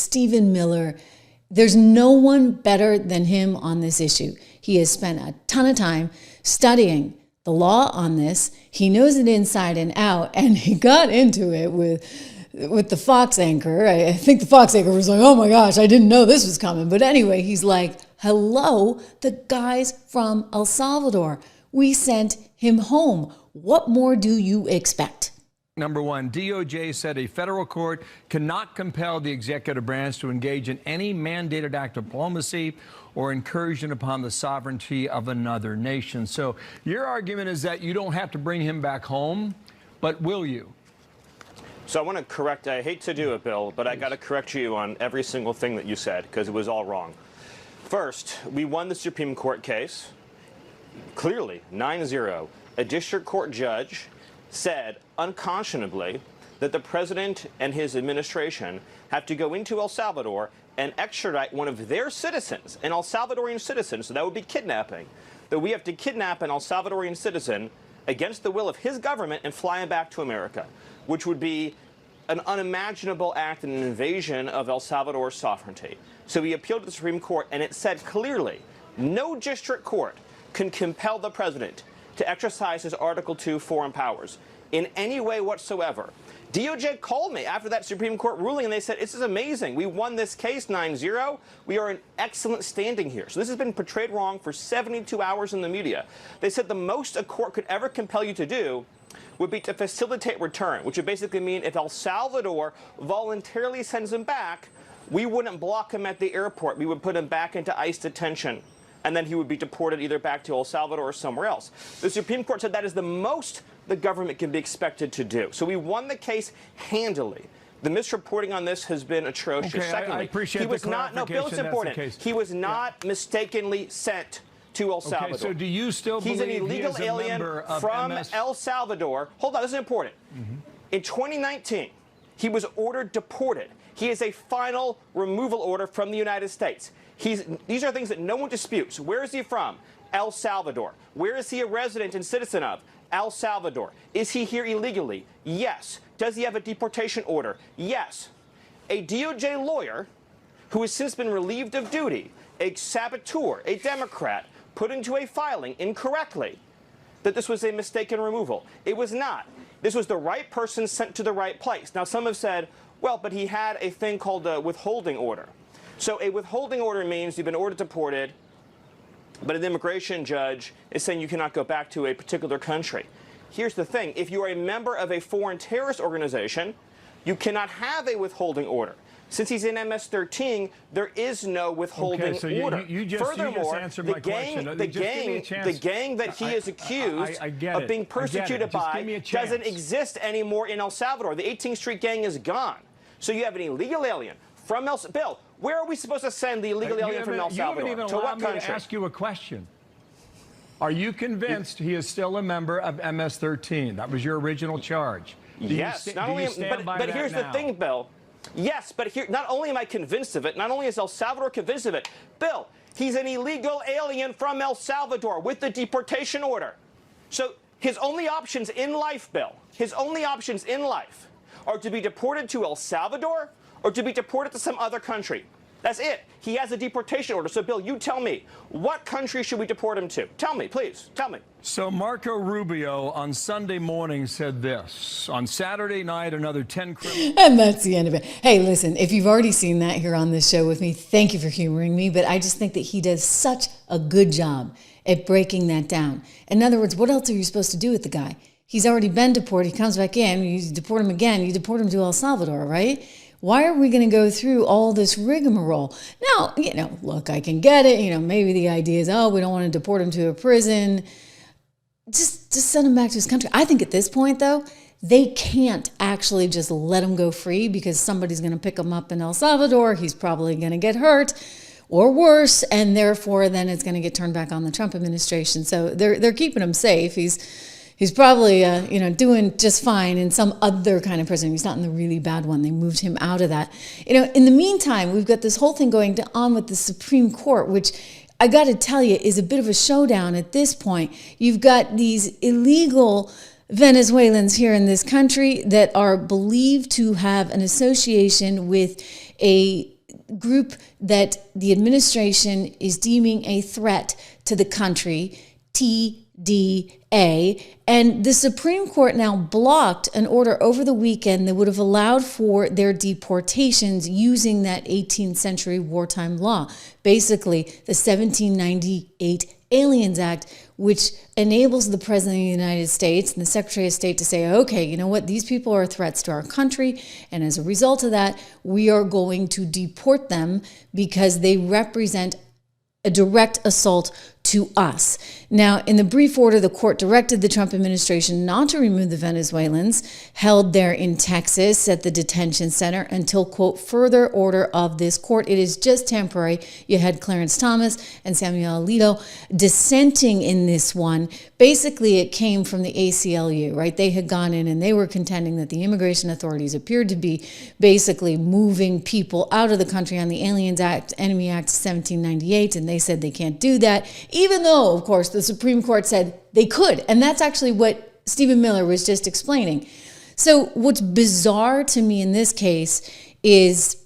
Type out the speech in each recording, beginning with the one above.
Stephen Miller. There's no one better than him on this issue. He has spent a ton of time studying the law on this. He knows it inside and out, and he got into it with the Fox anchor. I think the Fox anchor was like, oh my gosh, I didn't know this was coming. But anyway, he's like, hello, the guy's from El Salvador. We sent him home. What more do you expect? Number one, DOJ said a federal court cannot compel the executive branch to engage in any mandated act of diplomacy or incursion upon the sovereignty of another nation. So your argument is that you don't have to bring him back home, but will you? So I want to correct, I hate to do it, Bill, but I got to correct you on every single thing that you said because it was all wrong. First, we won the Supreme Court case, clearly, 9-0. A district court judge said unconscionably that the president and his administration have to go into El Salvador and extradite one of their citizens, an El Salvadorian citizen, so that would be kidnapping, that we have to kidnap an El Salvadorian citizen against the will of his government and fly him back to America, which would be an unimaginable act and an invasion of El Salvador's sovereignty. So he appealed to the Supreme Court, and it said clearly, no district court can compel the president to exercise his Article 2 foreign powers in any way whatsoever. DOJ called me after that Supreme Court ruling, and they said, this is amazing. We won this case 9-0. We are in excellent standing here. So this has been portrayed wrong for 72 hours in the media. They said the most a court could ever compel you to do would be to facilitate return, which would basically mean if El Salvador voluntarily sends him back, we wouldn't block him at the airport. We would put him back into ICE detention, and then he would be deported either back to El Salvador or somewhere else. The Supreme Court said that is the most the government can be expected to do. So we won the case handily. The misreporting on this has been atrocious. Okay, Secondly, I appreciate he was the not, no, Bill, it's important. He was not mistakenly sent to El Salvador. Okay, so do you still He's an believe illegal he is a alien member of from MS? El Salvador. Hold on, this is important. In 2019, he was ordered deported. He has a final removal order from the United States. These are things that no one disputes. Where is he from? El Salvador. Where is he a resident and citizen of? El Salvador. Is he here illegally? Yes. Does he have a deportation order? Yes. A DOJ lawyer who has since been relieved of duty, a saboteur, a Democrat, put into a filing incorrectly that this was a mistaken removal. It was not. This was the right person sent to the right place. Now, some have said, well, but he had a thing called a withholding order. So a withholding order means you've been ordered deported, but an immigration judge is saying you cannot go back to a particular country. Here's the thing. If you are a member of a foreign terrorist organization, you cannot have a withholding order. Since he's in MS-13, there is no withholding order. Furthermore, the gang that he is accused of being persecuted by doesn't exist anymore in El Salvador. The 18th Street gang is gone. So you have an illegal alien from El Salvador. Bill, where are we supposed to send the illegal alien from El Salvador? You haven't even to allowed what me country? to ask you a question. Are you convinced he is still a member of MS-13? That was your original charge. Yes. But here's the thing, Bill. Yes, but here, not only am I convinced of it, not only is El Salvador convinced of it, Bill, he's an illegal alien from El Salvador with the deportation order. So his only options in life, Bill, his only options in life are to be deported to El Salvador or to be deported to some other country. That's it. He has a deportation order. So, Bill, you tell me, what country should we deport him to? Tell me, please. Tell me. So Marco Rubio on Sunday morning said this. On Saturday night, another 10 criminals. And that's the end of it. Hey, listen, if you've already seen that here on this show with me, thank you for humoring me. But I just think that he does such a good job at breaking that down. In other words, what else are you supposed to do with the guy? He's already been deported. He comes back in. You deport him again. You deport him to El Salvador, right? Why are we going to go through all this rigmarole? Now, look, I can get it. Maybe the idea is, we don't want to deport him to a prison. Just send him back to his country. I think at this point, though, they can't actually just let him go free because somebody's going to pick him up in El Salvador. He's probably going to get hurt or worse, and therefore then it's going to get turned back on the Trump administration. So they're keeping him safe. He's probably, doing just fine in some other kind of prison. He's not in the really bad one. They moved him out of that. In the meantime, we've got this whole thing going on with the Supreme Court, which I got to tell you is a bit of a showdown at this point. You've got these illegal Venezuelans here in this country that are believed to have an association with a group that the administration is deeming a threat to the country, TDA, and the Supreme Court now blocked an order over the weekend that would have allowed for their deportations using that 18th century wartime law, basically the 1798 Aliens Act, which enables the President of the United States and the Secretary of State to say, okay, you know what, these people are threats to our country, and as a result of that, we are going to deport them because they represent a direct assault to us. Now, in the brief order, the court directed the Trump administration not to remove the Venezuelans held there in Texas at the detention center until, quote, further order of this court. It is just temporary. You had Clarence Thomas and Samuel Alito dissenting in this one. Basically, it came from the ACLU, right? They had gone in and they were contending that the immigration authorities appeared to be basically moving people out of the country on the Aliens Act, Enemy Act 1798, and they said they can't do that, even though, of course, the Supreme Court said they could. And that's actually what Stephen Miller was just explaining. So what's bizarre to me in this case is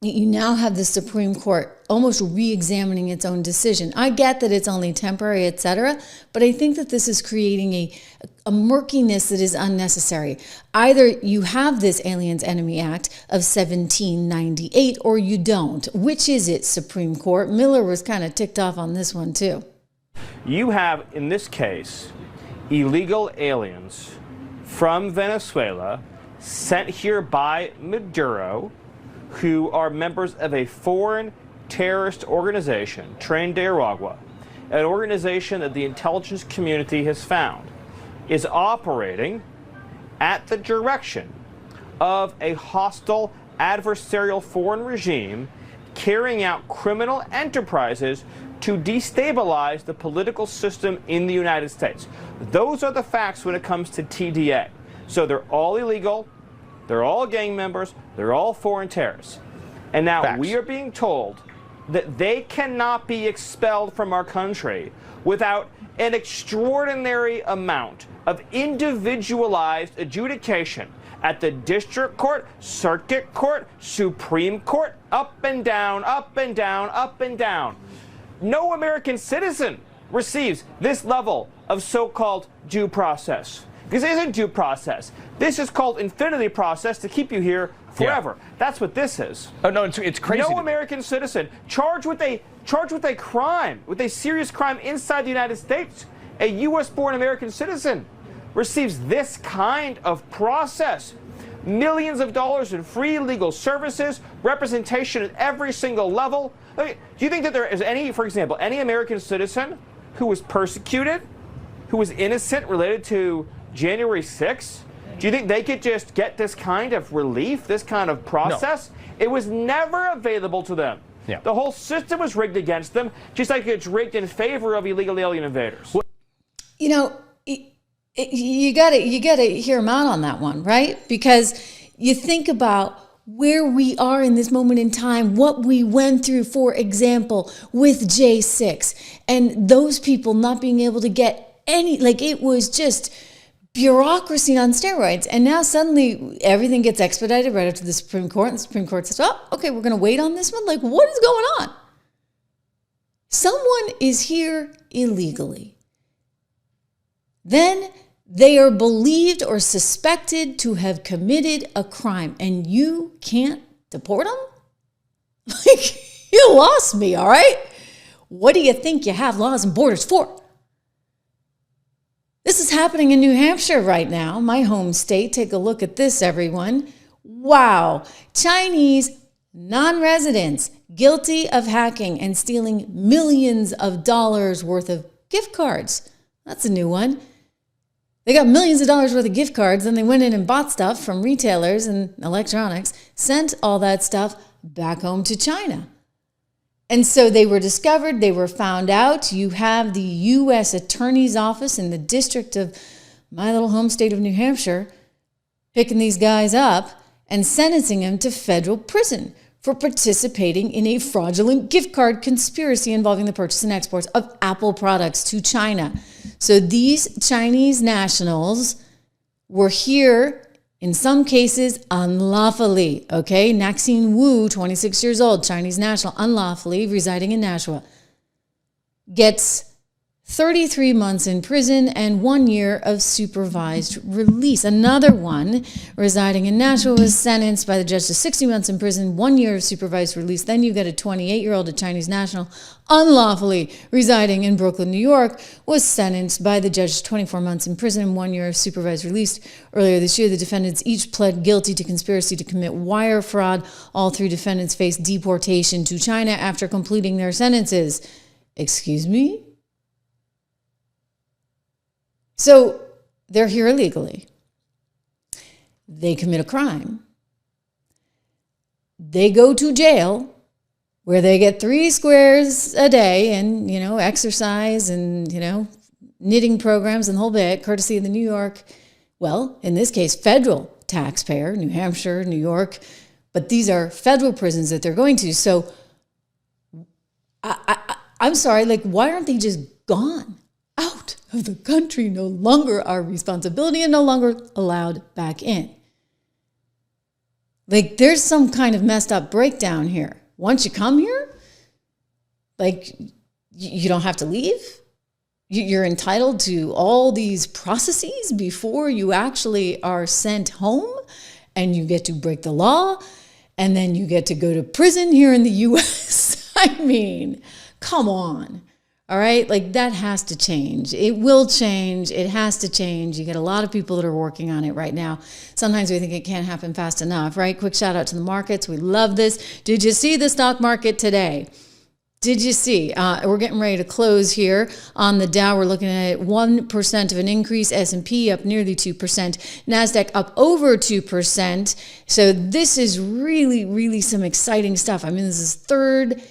you now have the Supreme Court almost re-examining its own decision. I get that it's only temporary, etc., but I think that this is creating a murkiness that is unnecessary. Either you have this Aliens Enemy Act of 1798 or you don't. Which is it, Supreme Court? Miller was kind of ticked off on this one too. You have, in this case, illegal aliens from Venezuela sent here by Maduro who are members of a foreign terrorist organization, Tren de Aragua, an organization that the intelligence community has found is operating at the direction of a hostile, adversarial foreign regime carrying out criminal enterprises to destabilize the political system in the United States. Those are the facts when it comes to TDA. So they're all illegal, they're all gang members, they're all foreign terrorists. And now we are being told that they cannot be expelled from our country without an extraordinary amount of individualized adjudication at the district court, circuit court, Supreme Court, up and down, up and down, up and down. No American citizen receives this level of so-called due process. Because it isn't due process. This is called infinity process to keep you here forever. Yeah. That's what this is. Oh no, it's crazy. No American citizen charged with a crime, with a serious crime inside the United States, a U.S.-born American citizen receives this kind of process. Millions of dollars in free legal services, representation at every single level. I mean, do you think that there is any, for example, any American citizen who was persecuted, who was innocent related to January 6th? Do you think they could just get this kind of relief, this kind of process? No. It was never available to them. Yeah. The whole system was rigged against them, just like it's rigged in favor of illegal alien invaders. You know, you gotta hear him out on that one, right? Because you think about where we are in this moment in time, what we went through, for example, with J6, and those people not being able to get any, like, it was just bureaucracy on steroids. And now suddenly everything gets expedited right up to the Supreme Court, and the Supreme Court says, oh, okay, we're going to wait on this one. Like, what is going on? Someone is here illegally. Then they are believed or suspected to have committed a crime, and you can't deport them? Like, you lost me, all right? What do you think you have laws and borders for? This is happening in New Hampshire right now, my home state. Take a look at this, everyone. Wow. Chinese non-residents guilty of hacking and stealing millions of dollars worth of gift cards. That's a new one. They got millions of dollars worth of gift cards, and they went in and bought stuff from retailers and electronics, sent all that stuff back home to China. And so they were discovered, they were found out. You have the U.S. Attorney's Office in the district of my little home state of New Hampshire picking these guys up and sentencing them to federal prison for participating in a fraudulent gift card conspiracy involving the purchase and exports of Apple products to China. So these Chinese nationals were here In some cases, unlawfully. Okay, Maxine Wu, 26 years old, Chinese national, unlawfully residing in Nashua, gets 33 months in prison and 1 year of supervised release. Another one residing in Nashua was sentenced by the judge to 60 months in prison, 1 year of supervised release. Then you get a 28-year-old, a Chinese national, unlawfully residing in Brooklyn, New York, was sentenced by the judge to 24 months in prison and 1 year of supervised release. Earlier this year, the defendants each pled guilty to conspiracy to commit wire fraud. All three defendants faced deportation to China after completing their sentences. Excuse me? So they're here illegally. They commit a crime. They go to jail where they get 3 squares a day and, exercise and, knitting programs and the whole bit, courtesy of the New York, well, in this case, federal taxpayer, New Hampshire, New York. But these are federal prisons that they're going to. So I'm sorry, why aren't they just gone out of the country, no longer our responsibility and no longer allowed back in? There's some kind of messed up breakdown here. Once you come here, you don't have to leave. You're entitled to all these processes before you actually are sent home, and you get to break the law, and then you get to go to prison here in the U.S. I mean, come on. All right, that has to change. It will change. It has to change. You get a lot of people that are working on it right now. Sometimes we think it can't happen fast enough, right? Quick shout out to the markets. We love this. Did you see the stock market today? Did you see? We're getting ready to close here on the Dow. We're looking at 1% of an increase. S&P up nearly 2%. NASDAQ up over 2%. So this is really, really some exciting stuff. I mean, this is third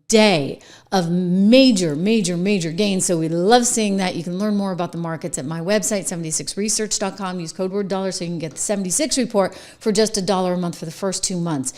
day of major gains. So we love seeing that. You can learn more about the markets at my website, 76research.com. Use code word dollar so you can get the 76 report for just $1 a month for the first 2 months.